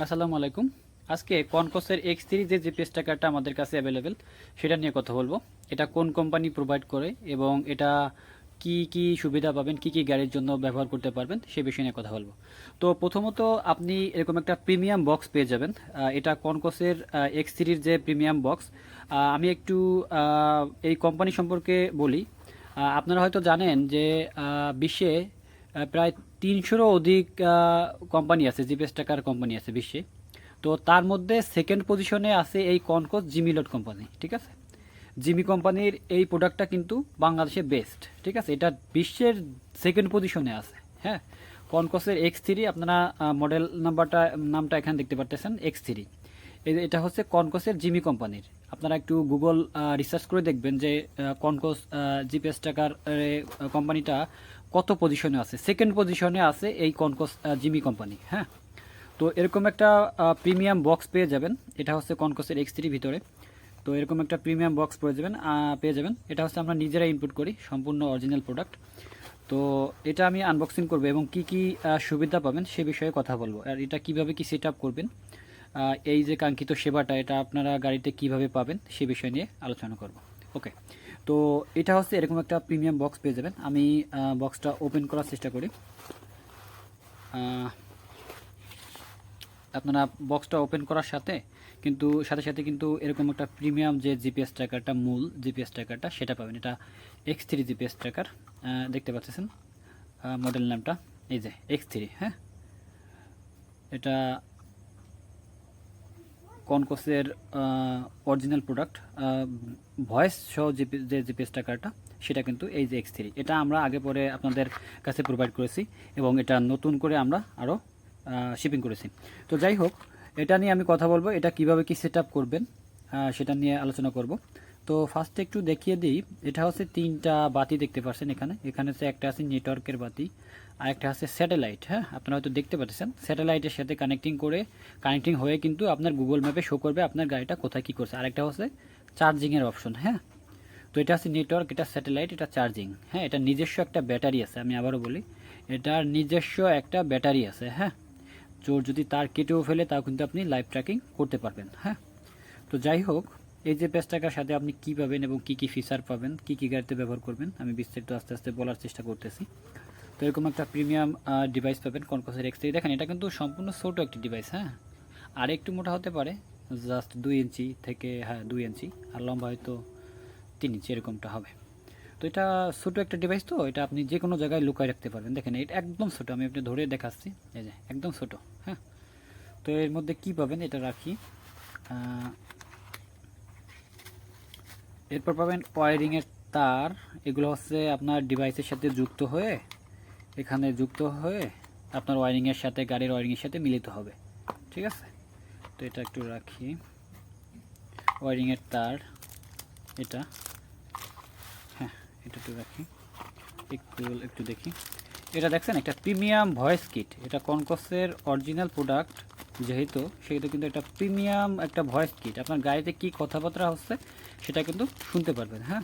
আসসালামু আলাইকুম। আজকে কনকসের X3 যে জিপিএস ট্র্যাকারটা আমাদের কাছে অ্যাভেলেবেল সেটা নিয়ে কথা বলবো। এটা কোন কোম্পানি প্রোভাইড করে এবং এটা কি কি সুবিধা পাবেন, কি কি গাড়ির জন্য ব্যবহার করতে পারবেন সে বিষয় নিয়ে কথা বলবো। তো প্রথমত আপনি এরকম একটা প্রিমিয়াম বক্স পেয়ে যাবেন। এটা কনকসের X3-র যে প্রিমিয়াম বক্স। আমি একটু এই কোম্পানি সম্পর্কে বলি। আপনারা হয়তো জানেন যে বিশ্বে প্রায় ৩০০-রও অধিক কোম্পানি আছে, জিপিএস ট্র্যাকার কোম্পানি আছে বিশ্বে। তো তার মধ্যে সেকেন্ড পজিশনে আছে এই কনকস জিমিলট কোম্পানি, ঠিক আছে। জিমি কোম্পানির এই প্রোডাক্টটা কিন্তু বাংলাদেশে বেস্ট, ঠিক আছে। এটা বিশ্বের সেকেন্ড পজিশনে আছে। হ্যাঁ, কনকসের X3 আপনারা মডেল নামটা এখানে দেখতে পারতেছেন, X3। এটা হচ্ছে কনকসের জিমি কোম্পানির। আপনারা একটু গুগল রিসার্চ করে দেখবেন যে কনকস জিপিএস ট্র্যাকার কোম্পানিটা কত পজিশনে আছে। সেকেন্ড পজিশনে আছে এই কনকস জিমি কোম্পানি। হ্যাঁ, তো এরকম একটা প্রিমিয়াম বক্স পেয়ে যাবেন। এটা হচ্ছে কনকসের X3 ভিতরে। তো এরকম একটা প্রিমিয়াম বক্স পেয়ে যাবেন। এটা হচ্ছে আমরা নিজেরাই ইনপুট করি, সম্পূর্ণ অরিজিনাল প্রোডাক্ট। তো এটা আমি আনবক্সিং করব এবং কি কি সুবিধা পাবেন সে বিষয়ে কথা বলবো, আর এটা কিভাবে কি সেট আপ করবেন, এই যে কাঙ্ক্ষিত সেবাটা এটা আপনারা গাড়িতে কিভাবে পাবেন সে বিষয় নিয়ে আলোচনা করব। ওকে, তো এটা হচ্ছে এরকম একটা প্রিমিয়াম বক্স পেয়ে যাবেন। আমি বক্সটা ওপেন করার চেষ্টা করি। আপনারা বক্সটা ওপেন করার সাথে সাথে কিন্তু এরকম একটা প্রিমিয়াম যে জিপিএস ট্র্যাকারটা, মূল জিপিএস ট্র্যাকারটা সেটা পাবেন। এটা X3 জিপিএস ট্র্যাকার, দেখতে পাচ্ছেন মডেল নামটা এই যে X3। হ্যাঁ, এটা কনকসের অরিজিনাল প্রোডাক্ট। ভয়েস সহ যে জিপিএস ট্র্যাকারটা সেটা কিন্তু এই যে X3। এটা আমরা আগে পরে আপনাদের কাছে প্রোভাইড করেছি এবং এটা নতুন করে আমরা আরও শিপিং করেছি। তো যাই হোক, এটা নিয়ে আমি কথা বলবো, এটা কিভাবে কি সেট আপ করবেন সেটা নিয়ে আলোচনা করব। তো ফার্স্টে একটু দেখিয়ে দিই। এটা হচ্ছে তিনটা বাতি দেখতে পাচ্ছেন এখানে। এখানে হচ্ছে একটা আছে নেটওয়ার্কের বাতি, আর একটা আছে স্যাটেলাইট। হ্যাঁ, আপনারা হয়তো দেখতে পাচ্ছেন স্যাটেলাইটের সাথে কানেক্টিং হয়ে কিন্তু আপনার গুগল ম্যাপে শো করবে আপনার গাড়িটা কোথায় কী করছে। আরেকটা হচ্ছে চার্জিংয়ের অপশন। হ্যাঁ, তো এটা আছে নেটওয়ার্ক, এটা স্যাটেলাইট, এটা চার্জিং। হ্যাঁ, এটা নিজস্ব একটা ব্যাটারি আছে। আমি আবারও বলি, এটার নিজস্ব একটা ব্যাটারি আছে। হ্যাঁ, চোর যদি তার কেটেও ফেলে তাও কিন্তু আপনি লাইভ ট্র্যাকিং করতে পারবেন। হ্যাঁ, তো যাই হোক, এই যে পেজটাকার সাথে আপনি কী পাবেন এবং কী কী ফিচার পাবেন, কী কী গাড়িতে ব্যবহার করবেন, আমি বিস্তারিত আস্তে আস্তে বলার চেষ্টা করতেছি। তো এরকম একটা প্রিমিয়াম ডিভাইস পাবেন কনকসের X3। দেখেন এটা কিন্তু সম্পূর্ণ ছোটো একটি ডিভাইস। হ্যাঁ, আর একটু মোটা হতে পারে, জাস্ট 2 ইঞ্চি থেকে, হ্যাঁ 2 ইঞ্চি, আর লম্বা হয়তো 3 ইঞ্চি এরকমটা হবে। তো এটা ছোটো একটা ডিভাইস, তো এটা আপনি যে কোনো জায়গায় লুকায় রাখতে পারবেন। দেখেন এটা একদম ছোটো, আমি আপনি ধরে দেখাচ্ছি, এই যে একদম ছোটো। হ্যাঁ, তো এর মধ্যে কি পাবেন এটা রাখি। এরপর পাবেন ওয়্যারিংয়ের তার। এগুলো হচ্ছে আপনার ডিভাইসের সাথে যুক্ত হয়ে আপনার ওয়্যারিংয়ের সাথে, গাড়ির ওয়্যারিংয়ের সাথে মিলিত হবে। ঠিক আছে, তো এটা একটু রাখি। ওয়্যারিংয়ের তার এটা, হ্যাঁ এটা একটু রাখি, একটু দেখি। এটা দেখছেন একটা প্রিমিয়াম ভয়েস কিট। এটা কনকসের অরিজিনাল প্রোডাক্ট সেহেতু কিন্তু একটা প্রিমিয়াম একটা ভয়েস কিট। আপনার গাড়িতে কি কথাবার্তা হচ্ছে সেটা কিন্তু শুনতে পারবেন। হ্যাঁ,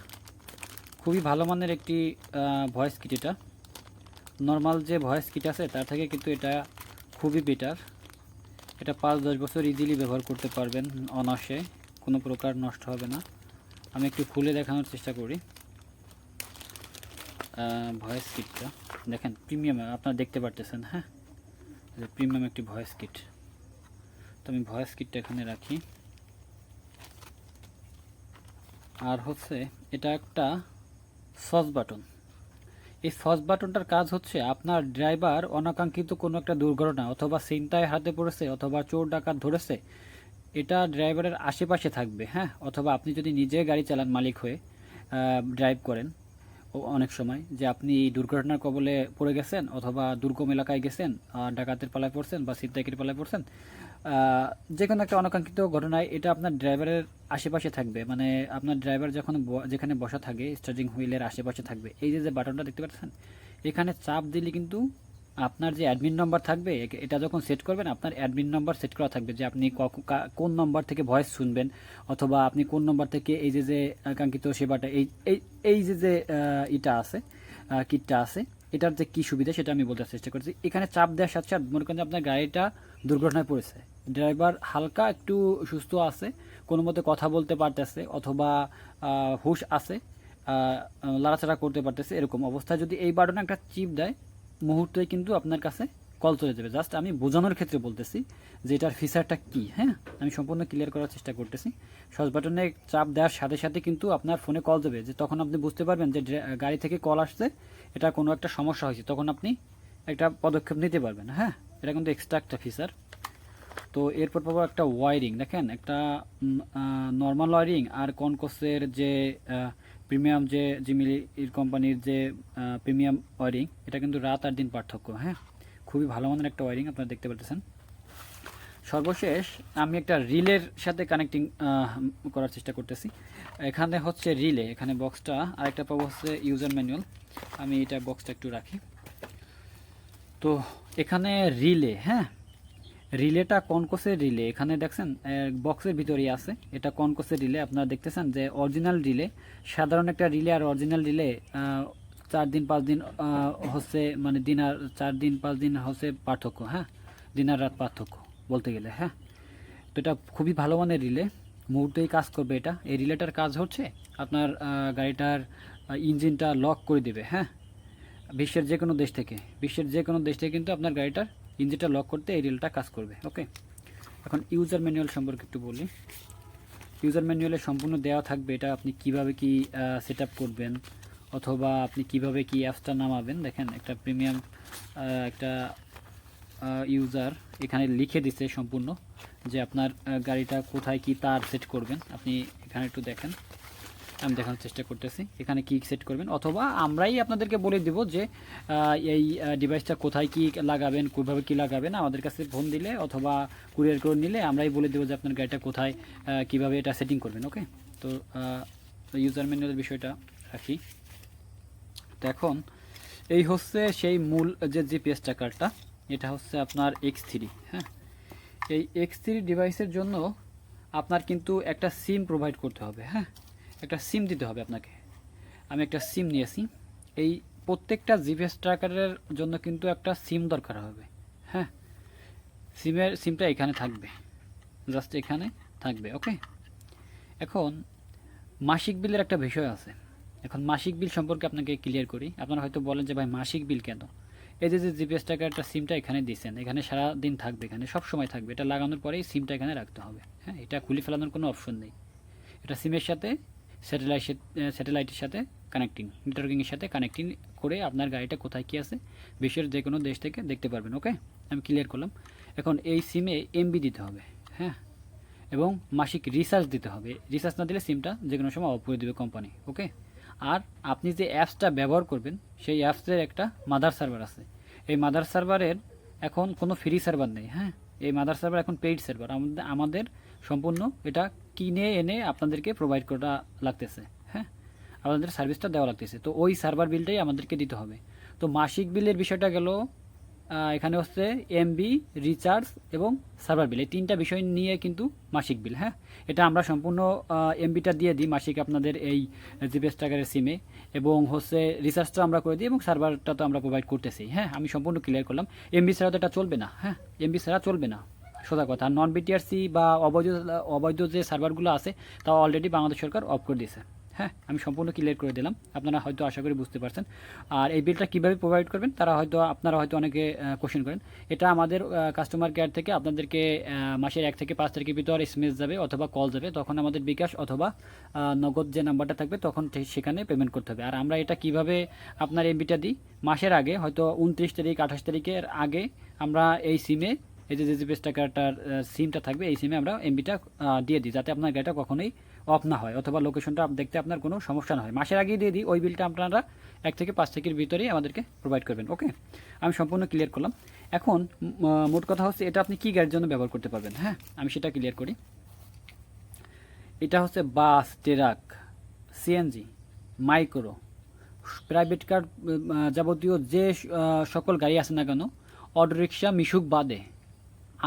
খুবই ভালো মানের একটি ভয়েস কিট। এটা নর্মাল যে ভয়েস কিট আছে তার থেকে কিন্তু এটা খুবই বেটার। এটা 5-10 বছর ইজিলি ব্যবহার করতে পারবেন অনায়াসে, কোনো প্রকার নষ্ট হবে না। আমি একটু খুলে দেখানোর চেষ্টা করি। ভয়েস কিটটা দেখেন, প্রিমিয়াম, আপনারা দেখতে পারতেছেন। হ্যাঁ, প্রিমিয়াম একটি ভয়েস কিট। তো আমি ভয়েস কিটটা এখানে রাখি। আর হচ্ছে এটা একটা সস বাটন। এই সস বাটনটার কাজ হচ্ছে আপনার ড্রাইভার অনাকাঙ্ক্ষিত কোনো একটা দুর্ঘটনা অথবা ছিনতাই হাতে পড়েছে অথবা চোর ডাকাত ধরেছে, এটা ড্রাইভারের আশেপাশে থাকবে। হ্যাঁ, অথবা আপনি যদি নিজে গাড়ি চালান, মালিক হয়ে ড্রাইভ করেন, অনেক সময় যে আপনি দুর্ঘটনার কবলে পড়ে গেছেন অথবা দুর্গম এলাকায় গেছেন, ডাকাতের পালায় পড়ছেন বা ছিনতাইয়ের পালায় পড়ছেন, যে কোনো একটা অনাকাঙ্ক্ষিত ঘটনায় এটা আপনার ড্রাইভারের আশেপাশে থাকবে। মানে আপনার ড্রাইভার যখন যেখানে বসা থাকে স্টার্টিং হুইলের আশেপাশে থাকবে। এই যে বাটনটা দেখতে পাচ্ছেন, এখানে চাপ দিলে কিন্তু আপনার যে অ্যাডমিন নম্বর থাকবে, এটা যখন সেট করবেন আপনার অ্যাডমিন নম্বর সেট করা থাকবে যে আপনি কোন নম্বর থেকে ভয়েস শুনবেন, অথবা আপনি কোন নম্বর থেকে এই যে কাঙ্ক্ষিত সেবাটা, এই এই যে এটা আছে, কিটটা আছে, এটার যে কী সুবিধা সেটা আমি বলতে চেষ্টা করছি। এখানে চাপ দেওয়ার সাথে সাথে মনে করেন যে আপনার গাড়িটা দুর্ঘটনায় পড়েছে, ড্রাইভার হালকা একটু সুস্থ আছে, কোনো মতে কথা বলতে পারতেছে অথবা হুঁশ আছে, লাড়াচাড়া করতে পারতেছে, এরকম অবস্থায় যদি এই বাটনে একটা চিপ দেয়, মুহূর্তেই কিন্তু আপনার কাছে কল চলে যাবে। জাস্ট আমি বোঝানোর ক্ষেত্রে বলতেছি যে এটার ফিচারটা কী। হ্যাঁ, আমি সম্পূর্ণ ক্লিয়ার করার চেষ্টা করতেছি। সস বাটনে চাপ দেওয়ার সাথে সাথে কিন্তু আপনার ফোনে কল যাবে, যে তখন আপনি বুঝতে পারবেন যে গাড়ি থেকে কল আসছে, এটা কোনো একটা সমস্যা হয়েছে, তখন আপনি একটা পদক্ষেপ নিতে পারবেন। হ্যাঁ, এটা কিন্তু এক্সট্রা একটা ফিচার। তো এরপর পাবো একটা ওয়ারিং, দেখেন একটা নর্মাল ওয়ারিং আর কনকসের যে প্রিমিয়াম যে জিমিলি কোম্পানির যে প্রিমিয়াম ওয়ারিং, এটা কিন্তু রাত আর দিন পার্থক্য। হ্যাঁ, খুবই ভালো মানের একটা ওয়ারিং আপনারা দেখতে পাচ্ছেন। সর্বশেষ আমি একটা রিলের সাথে কানেক্টিং করার চেষ্টা করতেছি। এখানে হচ্ছে রিলে, এখানে বক্সটা, আরেকটা পাবো হচ্ছে ইউজার ম্যানুয়াল। আমি এটা বক্সটা একটু রাখি। তো এখানে রিলে, হ্যাঁ, রিলেটা কনকসের রিলে, এখানে দেখছেন বক্সের ভিতরেই আছে, এটা কনকসের রিলে। আপনারা দেখতেছেন যে অরিজিনাল রিলে, সাধারণ একটা রিলে আর অরিজিনাল রিলে 4 দিন 5 দিন হচ্ছে, মানে দিন আর 4 দিন 5 দিন হচ্ছে পার্থক্য। হ্যাঁ, দিন আর রাত পার্থক্য বলতে গেলে। হ্যাঁ, তো এটা খুবই ভালো মানের রিলে, মুহূর্তেই কাজ করবে এটা। এই রিলেটার কাজ হচ্ছে আপনার গাড়িটার ইঞ্জিনটা লক করে দেবে। হ্যাঁ, বিশ্বের যে কোনো দেশ থেকে কিন্তু আপনার গাড়িটার ইঞ্জিনটা লক করতে এই রিলটা কাজ করবে। ওকে, এখন ইউজার ম্যানুয়াল সম্পর্কে একটু বলি। ইউজার ম্যানুয়ালে সম্পূর্ণ দেওয়া থাকবে এটা আপনি কিভাবে কি সেট আপ করবেন, অথবা আপনি কিভাবে কি অ্যাপসটা নামাবেন। দেখেন একটা প্রিমিয়াম একটা ইউজার এখানে লিখে দিচ্ছে সম্পূর্ণ, যে আপনার গাড়িটা কোথায় কি তার সেট করবেন। আপনি এখানে একটু দেখেন, আমি দেখানোর চেষ্টা করতেছি এখানে কি সেট করবেন, অথবা আমরাই আপনাদেরকে বলে দেব যে এই ডিভাইসটা কোথায় কি লাগাবেন, কীভাবে কি লাগাবেন। আমাদের কাছে ফোন দিলে অথবা কুরিয়ার করে নিলে আমরাই বলে দেবো যে আপনার গাড়িটা কোথায় কিভাবে এটা সেটিং করবেন। ওকে, তো ইউজার ম্যানুয়ালের বিষয়টা রাখি। তো এখন এই হচ্ছে সেই মূল যে জিপিএস ট্র্যাকারটা, এটা হচ্ছে আপনার X3। হ্যাঁ, এই X3 ডিভাইসের জন্য আপনার কিন্তু একটা সিম প্রোভাইড করতে হবে। হ্যাঁ, একটা সিম দিতে হবে আপনাকে। আমি একটা সিম নিয়েছি। এই প্রত্যেকটা জিপিএস ট্র্যাকারের জন্য কিন্তু একটা সিম দরকার হবে। হ্যাঁ, সিমটা এখানে থাকবে, জাস্ট এখানে থাকবে। ওকে, এখন মাসিক বিলের একটা বিষয় আছে। এখন মাসিক বিল সম্পর্কে আপনাকে ক্লিয়ার করি। আপনারা হয়তো বলেন যে ভাই মাসিক বিল কেন? এই যে জিপিএস ট্র্যাকারটা সিমটা এখানে দিয়েছেন, এখানে সারা দিন থাকবে, এখানে সব সময় থাকবে। এটা লাগানোর পরেই সিমটা এখানে রাখতে হবে। হ্যাঁ, এটা খুলে ফেলানোর কোনো অপশন নেই। এটা সিমের সাথে স্যাটেলাইটের সাথে কানেক্টিং, নেটওয়ার্কিংয়ের সাথে কানেক্টিং করে আপনার গাড়িটা কোথায় কী আছে বিশ্বের যে কোনো দেশ থেকে দেখতে পারবেন। ওকে, আমি ক্লিয়ার করলাম। এখন এই সিমে এমবি দিতে হবে। হ্যাঁ, এবং মাসিক রিচার্জ দিতে হবে। রিচার্জ না দিলে সিমটা যে কোনো সময় অফ করে দেবে কোম্পানি। ওকে, আর আপনি যে অ্যাপসটা ব্যবহার করবেন সেই অ্যাপসের একটা মাদার সার্ভার আছে। এই মাদার সার্ভারের এখন কোনো ফ্রি সার্ভার নেই। হ্যাঁ, এই মাদার সার্ভার এখন পেইড সার্ভার। আমাদের সম্পূর্ণ এটা কিনে এনে আপনাদেরকে প্রোভাইড করা লাগতেছে। হ্যাঁ, আপনাদের সার্ভিসটা দেওয়া লাগতেছে। তো ওই সার্ভার বিলটাই আমাদেরকে দিতে হবে। তো মাসিক বিলের বিষয়টা গেল, এখানে হচ্ছে এমবি, রিচার্জ এবং সার্ভার বিল, এই তিনটা বিষয় নিয়ে কিন্তু মাসিক বিল। হ্যাঁ, এটা আমরা সম্পূর্ণ এমবিটা দিয়ে দিই মাসিক আপনাদের এই জিপিএস ট্র্যাকারের সিমে, এবং হচ্ছে রিচার্জটা আমরা করে দিই, এবং সার্ভারটা তো আমরা প্রোভাইড করতেছি। হ্যাঁ, আমি সম্পূর্ণ ক্লিয়ার করলাম। এমবি ছাড়া তো এটা চলবে না। হ্যাঁ, এমবি ছাড়া চলবে না, সোজা কথা। নন বিটিআরসি বা অবৈধ যে সার্ভারগুলো আছে তা অলরেডি বাংলাদেশ সরকার অফ করে দিয়েছে। হ্যাঁ, আমি সম্পূর্ণ ক্লিয়ার করে দিলাম। আপনারা হয়তো আশা করি বুঝতে পারছেন। আর এই বিলটা কীভাবে প্রোভাইড করবেন আপনারা হয়তো অনেকে কোশ্চেন করেন। এটা আমাদের কাস্টমার কেয়ার থেকে আপনাদেরকে মাসের 1 থেকে 5 তারিখের ভিতর এসএমএস যাবে অথবা কল যাবে, তখন আমাদের বিকাশ অথবা নগদ যে নাম্বারটা থাকবে তখন সেখানে পেমেন্ট করতে হবে। আর আমরা এটা কিভাবে আপনার এমবিটা দিই, মাসের আগে হয়তো 29 তারিখ 28 তারিখের আগে আমরা এই সিমে, এই যে জিপিএস ট্র্যাকারটার সিমটা থাকবে, এই সিমে আমরা এমবিটা দিয়ে দিই, যাতে আপনার গাড়িটা কখনোই অফ না হয় অথবা লোকেশনটা দেখতে আপনার কোনো সমস্যা না হয়। মাসের আগেই দিয়ে দিই, ওই বিলটা আপনারা 1 থেকে 5 তারিখের ভিতরেই আমাদেরকে প্রোভাইড করবেন। ওকে, আমি সম্পূর্ণ ক্লিয়ার করলাম। এখন মোট কথা হচ্ছে এটা আপনি কী গাড়ির জন্য ব্যবহার করতে পারবেন। হ্যাঁ, আমি সেটা ক্লিয়ার করি। এটা হচ্ছে bus, truck, CNG, micro, private car, যাবতীয় যে সকল গাড়ি আছে না কেন, অটোরিকশা মিশুক বাদে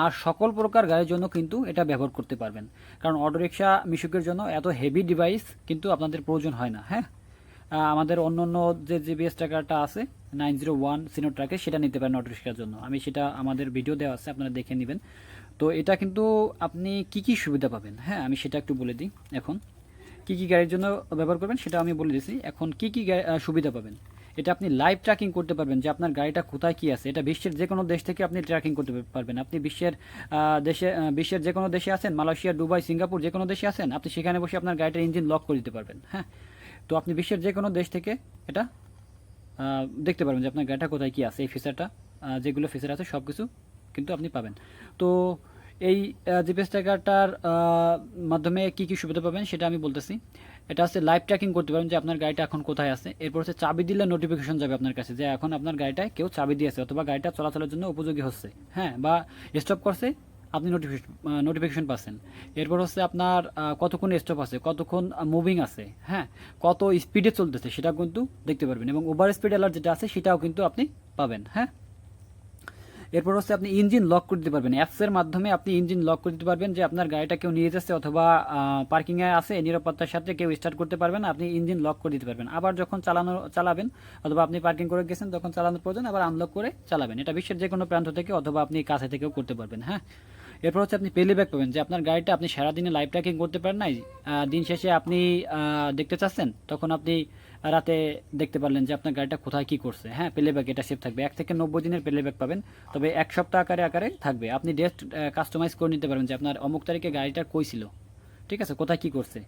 আর সকল প্রকার গাড়ির জন্য কিন্তু এটা ব্যবহার করতে পারবেন। কারণ অটোরিকশা মিশুকের জন্য এত হেভি ডিভাইস কিন্তু আপনাদের প্রয়োজন হয় না। হ্যাঁ, আমাদের অন্য অন্য যে জিপিএস ট্র্যাকারটা আছে 901 সিনো ট্র্যাকে সেটা নিতে পারেন অটো রিক্সার জন্য। আমি সেটা আমাদের ভিডিও দেওয়া আছে, আপনারা দেখে নেবেন। তো এটা কিন্তু আপনি কি কি সুবিধা পাবেন, হ্যাঁ আমি সেটা একটু বলে দিই। এখন কি কি গাড়ির জন্য ব্যবহার করবেন সেটা আমি বলে দিয়েছি। এখন কি কি সুবিধা পাবেন, এটা আপনি লাইভ ট্র্যাকিং করতে পারবেন যে আপনার গাড়িটা কোথায় কি আছে। এটা বিশ্বের যে কোনো দেশ থেকে আপনি ট্র্যাকিং করতে পারবেন। আপনি বিশ্বের যে কোনো দেশে আছেন, মালয়েশিয়া, দুবাই, সিঙ্গাপুর, যে কোনো দেশে আছেন, আপনি সেখানে বসে আপনার গাড়িটার ইঞ্জিন লক করে দিতে পারবেন। হ্যাঁ, তো আপনি বিশ্বের যে কোনো দেশ থেকে এটা দেখতে পারবেন যে আপনার গাড়িটা কোথায় কি আছে। এই ফিচারটা যেগুলো ফিচার আছে সব কিছু কিন্তু আপনি পাবেন। তো এই জিপিএস ট্র্যাকারটার মাধ্যমে কি কি সুবিধা পাবেন সেটা আমি বলতেছি। এটা হচ্ছে লাইভ ট্র্যাকিং করতে পারেন যে আপনার গাড়িটা এখন কোথায় আছে। এরপর হচ্ছে চাবি দিলে নোটিফিকেশন যাবে আপনার কাছে যে এখন আপনার গাড়িটায় কেউ চাবি দিয়েছে অথবা গাড়িটা চলাচলের জন্য উপযোগী হচ্ছে, হ্যাঁ, বা স্টপ করছে, আপনি নোটিফিকেশন পাচ্ছেন। এরপর হচ্ছে আপনার কতক্ষণ স্টপ আছে, কতক্ষণ মুভিং আছে, হ্যাঁ, কত স্পিডে চলতেছে সেটা কিন্তু দেখতে পারবেন, এবং ওভার স্পিড অ্যালার্ট যেটা আছে সেটাও কিন্তু আপনি পাবেন। হ্যাঁ, এরপর হচ্ছে আপনি ইঞ্জিন লক করে দিতে পারবেন। অ্যাপসের মাধ্যমে আপনি ইঞ্জিন লক করে দিতে পারবেন যে আপনার গাড়িটা কেউ নিয়ে যাচ্ছে অথবা পার্কিংয়ে আছে, নিরাপত্তার সাথে কেউ স্টার্ট করতে পারবেন, আপনি ইঞ্জিন লক করে দিতে পারবেন। আবার যখন চালাবেন অথবা আপনি পার্কিং করে গেছেন তখন চালানোর প্রয়োজন আবার আনলক করে চালাবেন। এটা বিশ্বের যে কোনো প্রান্ত থেকে অথবা আপনি কাছে থেকেও করতে পারবেন। হ্যাঁ, এরপর হচ্ছে আপনি পেলিব্যাক পাবেন যে আপনার গাড়িটা আপনি সারাদিনে লাইভ ট্র্যাকিং করতে পারেন নাই, দিন শেষে আপনি দেখতে চাচ্ছেন, তখন আপনি রাতে দেখতে পারলেন যে আপনার গাড়িটা কোথায় কি করছে। হ্যাঁ, প্লেব্যাক এটা সেভ থাকবে। 1 থেকে 90 দিনের প্লেব্যাক পাবেন, তবে 1 সপ্তাহ আকারে আকারে থাকবে। আপনি ডেট কাস্টমাইজ করে নিতে পারবেন যে আপনার অমুক তারিখে গাড়িটা কই ছিল, ঠিক আছে, কোথায় কি করছে,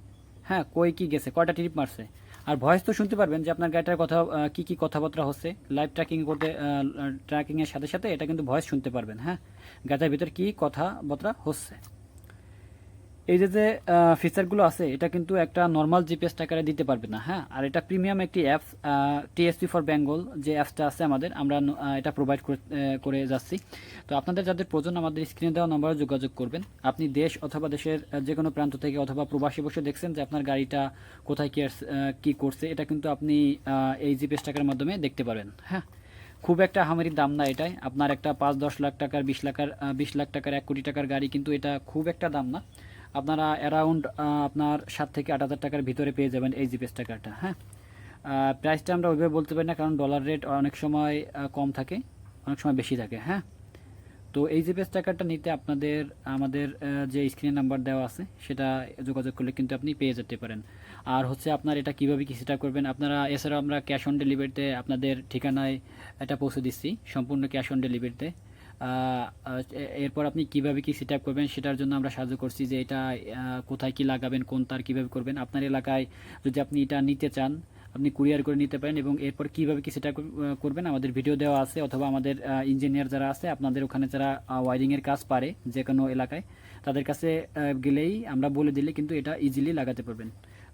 হ্যাঁ, কই কি গেছে, কয়টা ট্রিপ মারছে। আর ভয়েস তো শুনতে পারবেন যে আপনার গাড়িটার কথা কি কি কথাবার্তা হচ্ছে। লাইভ ট্র্যাকিংয়ের সাথে সাথে এটা কিন্তু ভয়েস শুনতে পারবেন। হ্যাঁ, গাড়িটার ভিতর কি কথাবার্তা হচ্ছে। এই যে ফিচারগুলো আছে এটা কিন্তু একটা নর্মাল জিপিএস ট্র্যাকারে দিতে পারবে না। হ্যাঁ, আর এটা প্রিমিয়াম একটি অ্যাপস, টিএসপি ফর বেঙ্গল যে অ্যাপসটা আছে আমাদের, আমরা এটা প্রোভাইড করে যাচ্ছি। তো আপনাদের যাদের প্রয়োজন আমাদের স্ক্রিনে দেওয়া নম্বরে যোগাযোগ করবেন। আপনি দেশ অথবা দেশের যে কোনো প্রান্ত থেকে অথবা প্রবাসী বসে দেখছেন যে আপনার গাড়িটা কোথায় কি করছে, এটা কিন্তু আপনি এই জিপিএস ট্র্যাকারের মাধ্যমে দেখতে পারবেন। হ্যাঁ, খুব একটা হামারি দাম না এটাই। আপনার একটা 5-10 লাখ টাকার 20 লাখ টাকার 1 কোটি টাকার গাড়ি কিন্তু এটা খুব একটা দাম না। আপনারা অ্যারাউন্ড আপনার 7 থেকে 8 হাজার টাকার ভিতরে পেয়ে যাবেন এই জিপিএস ট্র্যাকারটা। হ্যাঁ, প্রাইসটা আমরা ওইভাবে বলতে পারি না, কারণ ডলার রেট অনেক সময় কম থাকে, অনেক সময় বেশি থাকে। হ্যাঁ, তো এই জিপিএস ট্র্যাকারটা নিতে আপনাদের আমাদের যে স্ক্রিনে নাম্বার দেওয়া আছে সেটা যোগাযোগ করলে কিন্তু আপনি পেয়ে যেতে পারেন। আর হচ্ছে আপনার এটা কীভাবে কি সেটা করবেন, আপনারা এছাড়াও আমরা ক্যাশ অন ডেলিভারিতে আপনাদের ঠিকানায় এটা পৌঁছে দিচ্ছি, সম্পূর্ণ ক্যাশ অন ডেলিভারিতে। এরপর আপনি কিভাবে কি সেট আপ করবেন সেটার জন্য আমরা সাহায্য করছি, যে এটা কোথায় কি লাগাবেন, কোন তার কীভাবে করবেন। আপনার এলাকায় যদি আপনি এটা নিতে চান আপনি কুরিয়ার করে নিতে পারেন, এবং এরপর কীভাবে কি সেটা করবেন আমাদের ভিডিও দেওয়া আছে, অথবা আমাদের ইঞ্জিনিয়ার যারা আছে আপনাদের ওখানে যারা ওয়ারিংয়ের কাজ পারে যে কোনো এলাকায়, তাদের কাছে গেলেই আমরা বলে দিলে কিন্তু এটা ইজিলি লাগাতে পারবেন।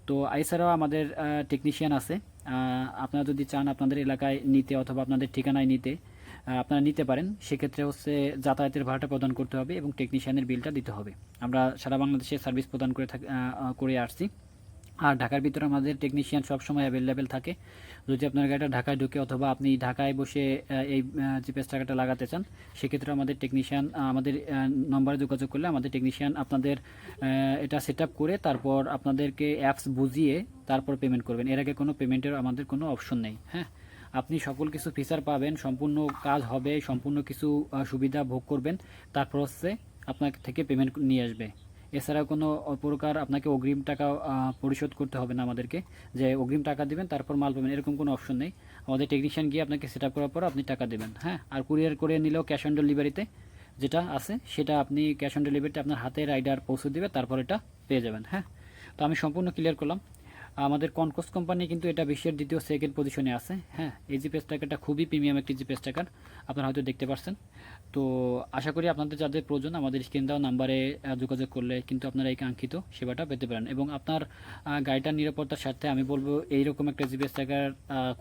তো এছাড়াও আমাদের টেকনিশিয়ান আছে, আপনারা যদি চান আপনাদের এলাকায় নিতে অথবা আপনাদের ঠিকানায় নিতে আপনারা নিতে পারেন। সেক্ষেত্রে হচ্ছে যাতায়াতের ভাড়াটা প্রদান করতে হবে এবং টেকনিশিয়ানের বিলটা দিতে হবে। আমরা সারা বাংলাদেশে সার্ভিস প্রদান করে আসছি। আর ঢাকার ভিতরে আমাদের টেকনিশিয়ান সবসময় অ্যাভেলেবেল থাকে। যদি আপনার গাড়িটা ঢাকায় ঢুকে অথবা আপনি ঢাকায় বসে এই জিপিএস ট্র্যাকারটা লাগাতে চান, সেক্ষেত্রে আমাদের টেকনিশিয়ান আমাদের নম্বরে যোগাযোগ করলে আমাদের টেকনিশিয়ান আপনাদের এটা সেট আপ করে তারপর আপনাদেরকে অ্যাপস বুঝিয়ে তারপর পেমেন্ট করবেন। এর আগে কোনো পেমেন্টের আমাদের কোনো অপশন নেই। হ্যাঁ, আপনি সকল কিছু ফিচার পাবেন, সম্পূর্ণ কাজ হবে, সম্পূর্ণ কিছু সুবিধা ভোগ করবেন, তারপর হচ্ছে আপনার থেকে পেমেন্ট নিয়ে আসবে। এছাড়া কোনো প্রকার আপনাকে অগ্রিম টাকা পরিশোধ করতে হবে না আমাদেরকে, যে অগ্রিম টাকা দিবেন তারপর মাল পাবেন, এরকম কোনো অপশন নেই। আমাদের টেকনিশিয়ান গিয়ে আপনাকে সেট আপ করার পর আপনি টাকা দেবেন। হ্যাঁ, আর কুরিয়ার করে নিলেও ক্যাশ অন ডেলিভারিতে যেটা আছে সেটা আপনি ক্যাশ অন ডেলিভারিতে আপনার হাতে রাইডার পৌঁছে দেবে, তারপর এটা পেয়ে যাবেন। হ্যাঁ, তো আমি সম্পূর্ণ ক্লিয়ার করলাম। আমাদের কনকোস কোম্পানি কিন্তু এটা বিশ্বের দ্বিতীয় সেকেন্ড পজিশনে আছে। হ্যাঁ, এই জিপিএস ট্র্যাকারটা খুবই প্রিমিয়াম একটি জিপিএস ট্র্যাকার, আপনারা হয়তো দেখতে পাচ্ছেন। তো আশা করি আপনাদের যাদের প্রয়োজন আমাদের স্ক্রিন দেওয়া নাম্বারে যোগাযোগ করলে কিন্তু আপনারা এই কাঙ্ক্ষিত সেবাটা পেতে পারেন। এবং আপনার গাড়িটার নিরাপত্তার সাথে আমি বলবো এইরকম একটা জিপিএস ট্র্যাকার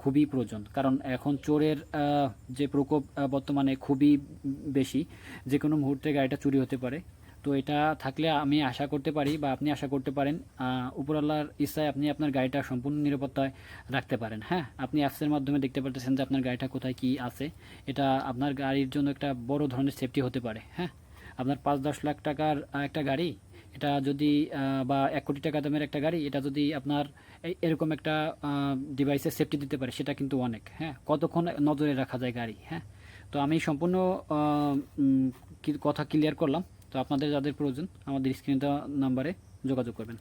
খুবই প্রয়োজন, কারণ এখন চোরের যে প্রকোপ বর্তমানে খুবই বেশি, যে কোনো মুহূর্তে গাড়িটা চুরি হতে পারে। তো এটা থাকলে আমি আশা করতে পারি বা আপনি আশা করতে পারেন উপরওয়ালার ইচ্ছায় আপনি আপনার গাড়িটা সম্পূর্ণ নিরাপত্তায় রাখতে পারেন। হ্যাঁ, আপনি অ্যাপসের মাধ্যমে দেখতে পারতেছেন যে আপনার গাড়িটা কোথায় কি আছে। এটা আপনার গাড়ির জন্য একটা বড় ধরনের সেফটি হতে পারে। হ্যাঁ, আপনার 5-10 লাখ টাকার একটা গাড়ি এটা যদি বা 1 কোটি টাকা দামের একটা গাড়ি, এটা যদি আপনার এরকম একটা ডিভাইসের সেফটি দিতে পারে, সেটা কিন্তু অনেক। হ্যাঁ, কতক্ষণ নজরে রাখা যায় গাড়ি। হ্যাঁ, তো আমি সম্পূর্ণ কথা ক্লিয়ার করলাম। তো আপনাদের যাদের প্রয়োজন আমাদের স্ক্রিনে দেওয়া নাম্বারে যোগাযোগ করবেন।